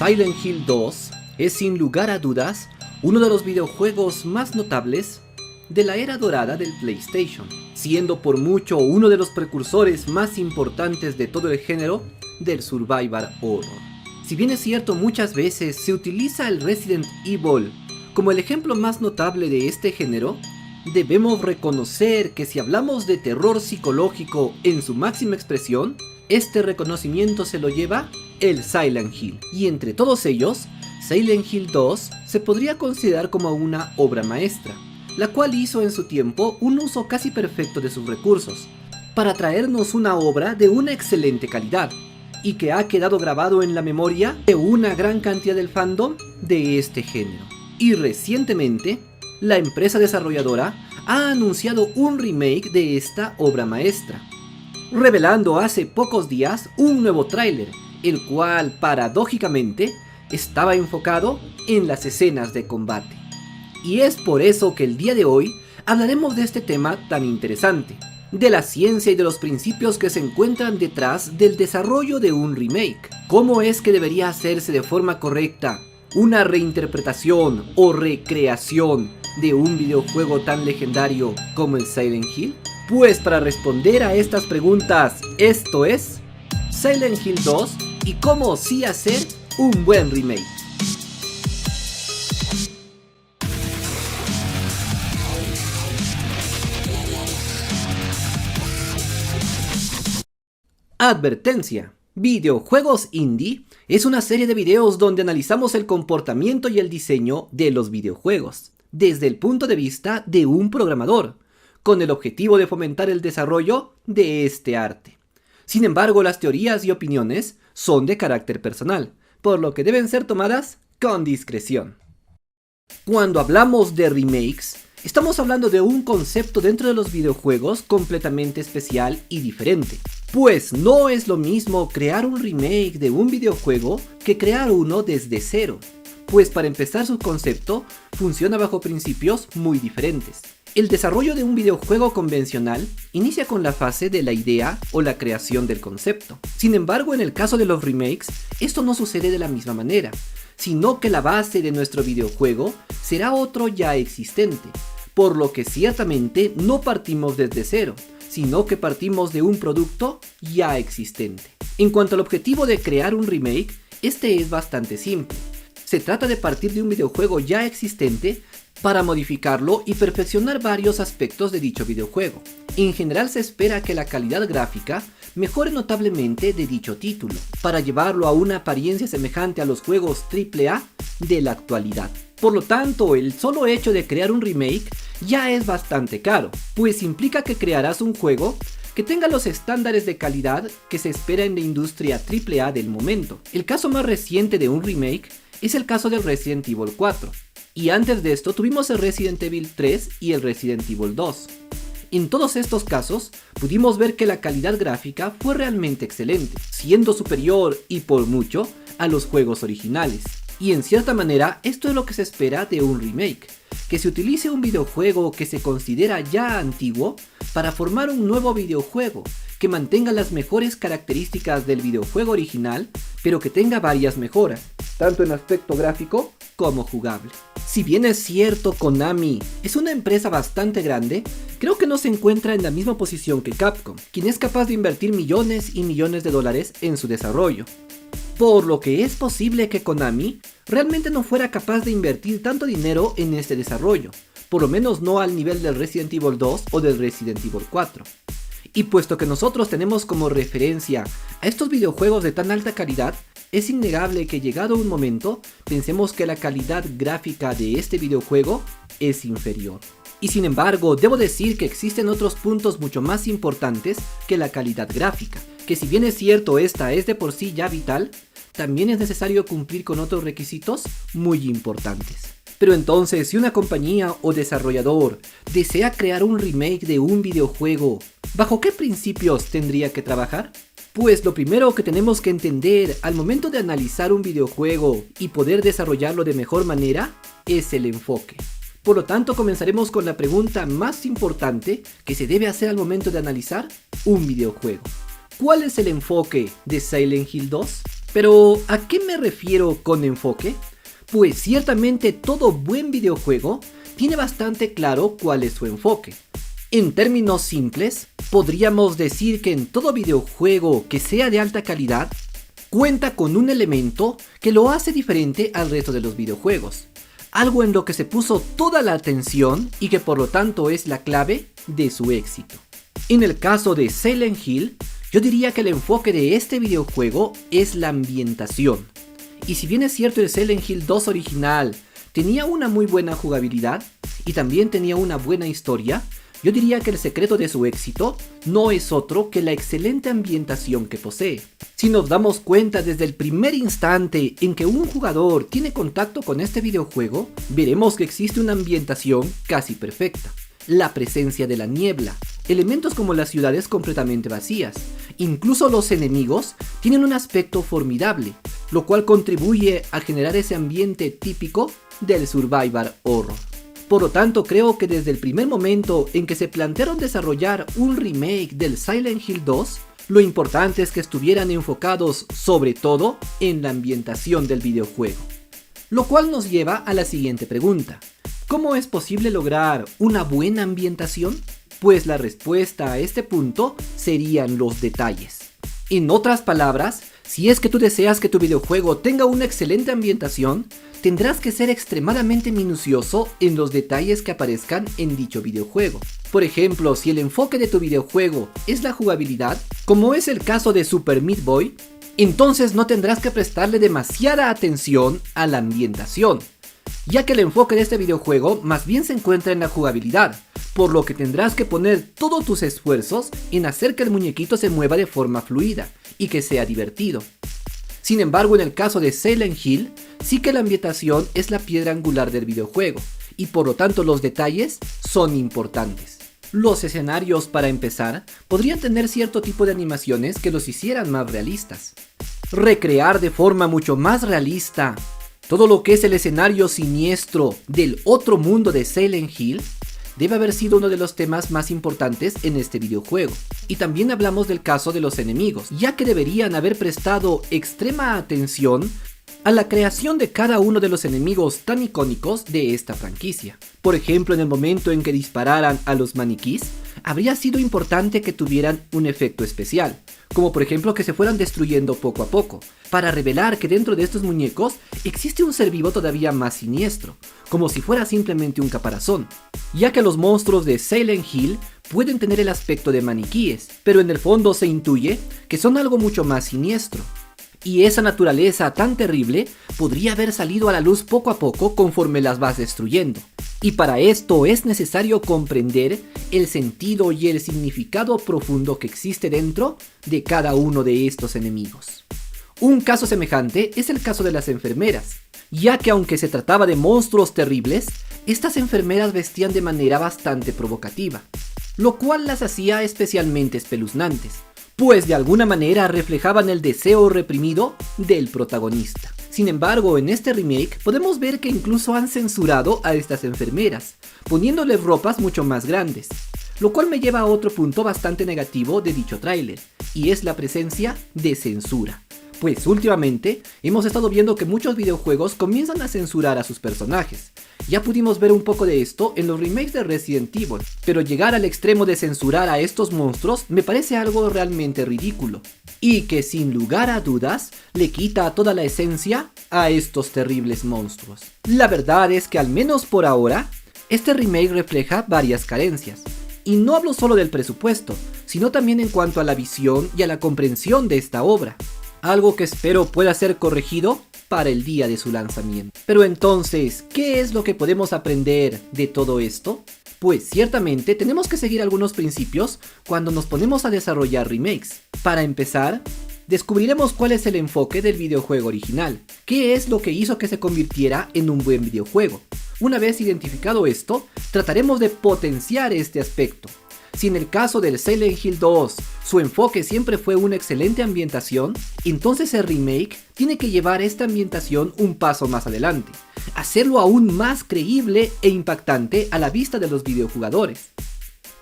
Silent Hill 2 es sin lugar a dudas uno de los videojuegos más notables de la era dorada del PlayStation, siendo por mucho uno de los precursores más importantes de todo el género del survival horror. Si bien es cierto, muchas veces se utiliza el Resident Evil como el ejemplo más notable de este género, debemos reconocer que si hablamos de terror psicológico en su máxima expresión, este reconocimiento se lo lleva el Silent Hill, y entre todos ellos, Silent Hill 2 se podría considerar como una obra maestra, la cual hizo en su tiempo un uso casi perfecto de sus recursos, para traernos una obra de una excelente calidad, y que ha quedado grabado en la memoria de una gran cantidad del fandom de este género. Y recientemente, la empresa desarrolladora ha anunciado un remake de esta obra maestra, revelando hace pocos días un nuevo tráiler, el cual paradójicamente estaba enfocado en las escenas de combate. Y es por eso que el día de hoy hablaremos de este tema tan interesante, de la ciencia y de los principios que se encuentran detrás del desarrollo de un remake. ¿Cómo es que debería hacerse de forma correcta una reinterpretación o recreación de un videojuego tan legendario como el Silent Hill? Pues para responder a estas preguntas, esto es Silent Hill 2 y cómo sí hacer un buen remake. Advertencia: Videojuegos Indie es una serie de videos donde analizamos el comportamiento y el diseño de los videojuegos desde el punto de vista de un programador, con el objetivo de fomentar el desarrollo de este arte. Sin embargo, las teorías y opiniones son de carácter personal, por lo que deben ser tomadas con discreción. Cuando hablamos de remakes, estamos hablando de un concepto dentro de los videojuegos completamente especial y diferente, pues no es lo mismo crear un remake de un videojuego que crear uno desde cero, pues para empezar su concepto funciona bajo principios muy diferentes. El desarrollo de un videojuego convencional inicia con la fase de la idea o la creación del concepto. Sin embargo, en el caso de los remakes, esto no sucede de la misma manera, sino que la base de nuestro videojuego será otro ya existente, por lo que ciertamente no partimos desde cero, sino que partimos de un producto ya existente. En cuanto al objetivo de crear un remake, este es bastante simple. Se trata de partir de un videojuego ya existente para modificarlo y perfeccionar varios aspectos de dicho videojuego. En general se espera que la calidad gráfica mejore notablemente de dicho título, para llevarlo a una apariencia semejante a los juegos AAA de la actualidad. Por lo tanto, el solo hecho de crear un remake ya es bastante caro, pues implica que crearás un juego que tenga los estándares de calidad que se espera en la industria AAA del momento. El caso más reciente de un remake es el caso del Resident Evil 4, y antes de esto tuvimos el Resident Evil 3 y el Resident Evil 2. En todos estos casos pudimos ver que la calidad gráfica fue realmente excelente, siendo superior y por mucho a los juegos originales. Y en cierta manera esto es lo que se espera de un remake, que se utilice un videojuego que se considera ya antiguo para formar un nuevo videojuego que mantenga las mejores características del videojuego original, pero que tenga varias mejoras, tanto en aspecto gráfico como jugable. Si bien es cierto, Konami es una empresa bastante grande, creo que no se encuentra en la misma posición que Capcom, quien es capaz de invertir millones y millones de dólares en su desarrollo. Por lo que es posible que Konami realmente no fuera capaz de invertir tanto dinero en este desarrollo, por lo menos no al nivel del Resident Evil 2 o del Resident Evil 4. Y puesto que nosotros tenemos como referencia a estos videojuegos de tan alta calidad, es innegable que llegado un momento pensemos que la calidad gráfica de este videojuego es inferior. Y sin embargo, debo decir que existen otros puntos mucho más importantes que la calidad gráfica, que si bien es cierto esta es de por sí ya vital, también es necesario cumplir con otros requisitos muy importantes. Pero entonces, si una compañía o desarrollador desea crear un remake de un videojuego, ¿bajo qué principios tendría que trabajar? Pues lo primero que tenemos que entender al momento de analizar un videojuego y poder desarrollarlo de mejor manera es el enfoque. Por lo tanto, comenzaremos con la pregunta más importante que se debe hacer al momento de analizar un videojuego. ¿Cuál es el enfoque de Silent Hill 2? Pero, ¿a qué me refiero con enfoque? Pues ciertamente todo buen videojuego tiene bastante claro cuál es su enfoque. En términos simples, podríamos decir que en todo videojuego que sea de alta calidad, cuenta con un elemento que lo hace diferente al resto de los videojuegos. Algo en lo que se puso toda la atención y que por lo tanto es la clave de su éxito. En el caso de Silent Hill, yo diría que el enfoque de este videojuego es la ambientación. Y si bien es cierto el Silent Hill 2 original tenía una muy buena jugabilidad y también tenía una buena historia, yo diría que el secreto de su éxito no es otro que la excelente ambientación que posee. Si nos damos cuenta desde el primer instante en que un jugador tiene contacto con este videojuego, veremos que existe una ambientación casi perfecta. La presencia de la niebla, elementos como las ciudades completamente vacías, incluso los enemigos tienen un aspecto formidable, lo cual contribuye a generar ese ambiente típico del survival horror. Por lo tanto, creo que desde el primer momento en que se plantearon desarrollar un remake del Silent Hill 2, lo importante es que estuvieran enfocados sobre todo en la ambientación del videojuego. Lo cual nos lleva a la siguiente pregunta: ¿cómo es posible lograr una buena ambientación? Pues la respuesta a este punto serían los detalles. En otras palabras, si es que tú deseas que tu videojuego tenga una excelente ambientación, tendrás que ser extremadamente minucioso en los detalles que aparezcan en dicho videojuego. Por ejemplo, si el enfoque de tu videojuego es la jugabilidad, como es el caso de Super Meat Boy, entonces no tendrás que prestarle demasiada atención a la ambientación, ya que el enfoque de este videojuego más bien se encuentra en la jugabilidad, por lo que tendrás que poner todos tus esfuerzos en hacer que el muñequito se mueva de forma fluida y que sea divertido. Sin embargo, en el caso de Silent Hill, sí que la ambientación es la piedra angular del videojuego, y por lo tanto los detalles son importantes. Los escenarios, para empezar, podrían tener cierto tipo de animaciones que los hicieran más realistas. Recrear de forma mucho más realista todo lo que es el escenario siniestro del otro mundo de Silent Hill debe haber sido uno de los temas más importantes en este videojuego. Y también hablamos del caso de los enemigos, ya que deberían haber prestado extrema atención a la creación de cada uno de los enemigos tan icónicos de esta franquicia. Por ejemplo, en el momento en que dispararan a los maniquís, habría sido importante que tuvieran un efecto especial, como por ejemplo que se fueran destruyendo poco a poco, para revelar que dentro de estos muñecos existe un ser vivo todavía más siniestro, como si fuera simplemente un caparazón, ya que los monstruos de Silent Hill pueden tener el aspecto de maniquíes, pero en el fondo se intuye que son algo mucho más siniestro. Y esa naturaleza tan terrible podría haber salido a la luz poco a poco conforme las vas destruyendo. Y para esto es necesario comprender el sentido y el significado profundo que existe dentro de cada uno de estos enemigos. Un caso semejante es el caso de las enfermeras, ya que aunque se trataba de monstruos terribles, estas enfermeras vestían de manera bastante provocativa, lo cual las hacía especialmente espeluznantes, pues de alguna manera reflejaban el deseo reprimido del protagonista. Sin embargo, en este remake podemos ver que incluso han censurado a estas enfermeras, poniéndoles ropas mucho más grandes, lo cual me lleva a otro punto bastante negativo de dicho tráiler, y es la presencia de censura. Pues últimamente hemos estado viendo que muchos videojuegos comienzan a censurar a sus personajes. Ya pudimos ver un poco de esto en los remakes de Resident Evil, pero llegar al extremo de censurar a estos monstruos me parece algo realmente ridículo, y que sin lugar a dudas le quita toda la esencia a estos terribles monstruos. La verdad es que al menos por ahora, este remake refleja varias carencias, y no hablo solo del presupuesto, sino también en cuanto a la visión y a la comprensión de esta obra. Algo que espero pueda ser corregido para el día de su lanzamiento. Pero entonces, ¿qué es lo que podemos aprender de todo esto? Pues ciertamente tenemos que seguir algunos principios cuando nos ponemos a desarrollar remakes. Para empezar, descubriremos cuál es el enfoque del videojuego original, qué es lo que hizo que se convirtiera en un buen videojuego. Una vez identificado esto, trataremos de potenciar este aspecto. Si en el caso del Silent Hill 2 su enfoque siempre fue una excelente ambientación, entonces el remake tiene que llevar esta ambientación un paso más adelante, hacerlo aún más creíble e impactante a la vista de los videojugadores.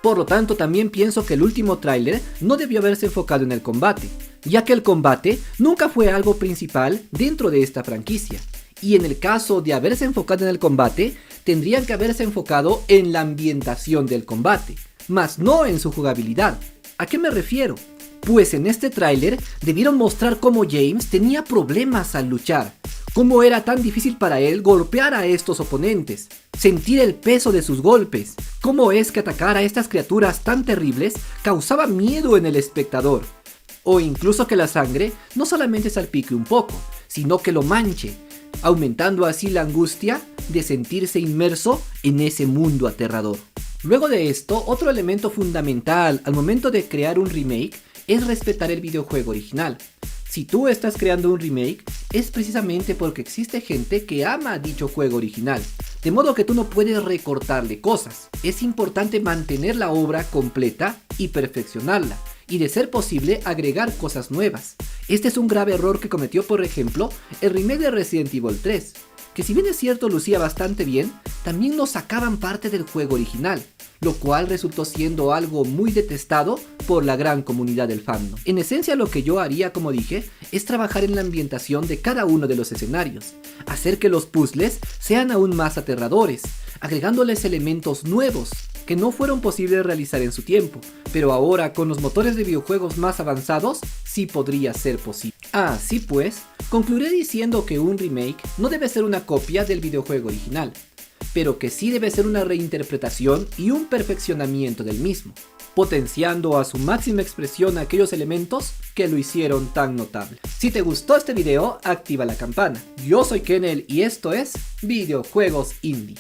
Por lo tanto, también pienso que el último tráiler no debió haberse enfocado en el combate, ya que el combate nunca fue algo principal dentro de esta franquicia. Y en el caso de haberse enfocado en el combate, tendrían que haberse enfocado en la ambientación del combate, mas no en su jugabilidad. ¿A qué me refiero? Pues en este tráiler debieron mostrar cómo James tenía problemas al luchar, cómo era tan difícil para él golpear a estos oponentes, sentir el peso de sus golpes, cómo es que atacar a estas criaturas tan terribles causaba miedo en el espectador, o incluso que la sangre no solamente salpique un poco, sino que lo manche, aumentando así la angustia de sentirse inmerso en ese mundo aterrador. Luego de esto, otro elemento fundamental al momento de crear un remake es respetar el videojuego original. Si tú estás creando un remake, es precisamente porque existe gente que ama dicho juego original, de modo que tú no puedes recortarle cosas. Es importante mantener la obra completa y perfeccionarla, y de ser posible agregar cosas nuevas. Este es un grave error que cometió, por ejemplo, el remake de Resident Evil 3, que si bien es cierto lucía bastante bien, también nos sacaban parte del juego original, lo cual resultó siendo algo muy detestado por la gran comunidad del fandom. En esencia, lo que yo haría, como dije, es trabajar en la ambientación de cada uno de los escenarios, hacer que los puzzles sean aún más aterradores, agregándoles elementos nuevos que no fueron posibles realizar en su tiempo, pero ahora con los motores de videojuegos más avanzados sí podría ser posible. Así pues, concluiré diciendo que un remake no debe ser una copia del videojuego original, pero que sí debe ser una reinterpretación y un perfeccionamiento del mismo, potenciando a su máxima expresión aquellos elementos que lo hicieron tan notable. Si te gustó este video, activa la campana. Yo soy Kennel y esto es Videojuegos Indie.